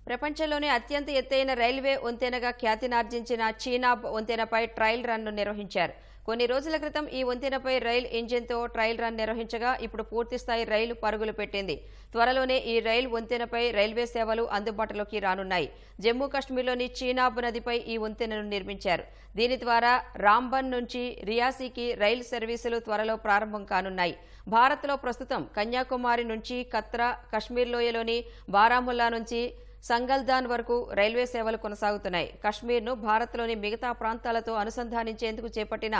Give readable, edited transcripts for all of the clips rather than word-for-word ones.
ప్రపంచంలోనే అత్యంత ఎత్తైన రైల్వే వంతెనగా ఖ్యాతినార్జించిన చీనాబ్ వంతెనపై ట్రయల్ రన్ను నిర్వహించారు. కొన్ని రోజుల క్రితం ఈ వంతెనపై రైల్ ఇంజిన్తో ట్రయల్ రన్ నిర్వహించగా ఇప్పుడు పూర్తిస్థాయి రైలు పరుగులు పెట్టింది. త్వరలోనే ఈ రైల్ వంతెనపై రైల్వే సేవలు అందుబాటులోకి రానున్నాయి. జమ్మూ కాశ్మీర్లోని చీనాబ్ నదిపై ఈ వంతెనను నిర్మించారు. దీని ద్వారా రాంబన్ నుంచి రియాసీకి రైలు సర్వీసులు త్వరలో ప్రారంభం కానున్నాయి. భారత్లో ప్రస్తుతం కన్యాకుమారి నుంచి కత్రా, కశ్మీర్ లోయలోని బారాముల్లా నుంచి సంగల్దాన్ వరకు రైల్వే సేవలు కొనసాగుతున్నాయి. కశ్మీర్ను భారత్లోని మిగతా ప్రాంతాలతో అనుసంధానించేందుకు చేపట్టిన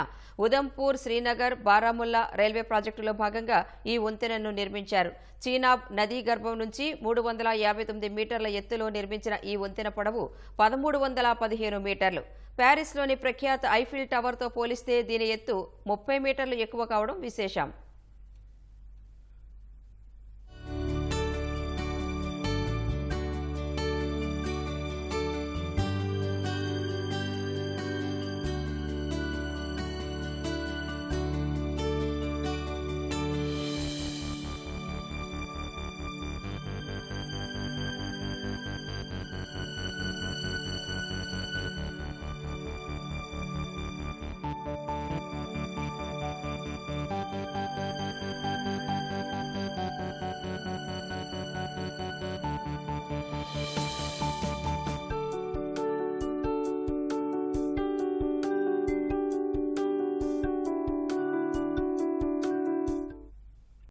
ఉదంపూర్, శ్రీనగర్, బారాముల్లా రైల్వే ప్రాజెక్టులో భాగంగా ఈ వంతెనను నిర్మించారు. చీనాబ్ నదీ గర్భం నుంచి 359 మీటర్ల ఎత్తులో నిర్మించిన ఈ వంతెన పొడవు 1315 మీటర్లు. ప్యారిస్లోని ప్రఖ్యాత ఐఫిల్ టవర్తో పోలిస్తే దీని ఎత్తు 30 మీటర్లు ఎక్కువ కావడం విశేషం.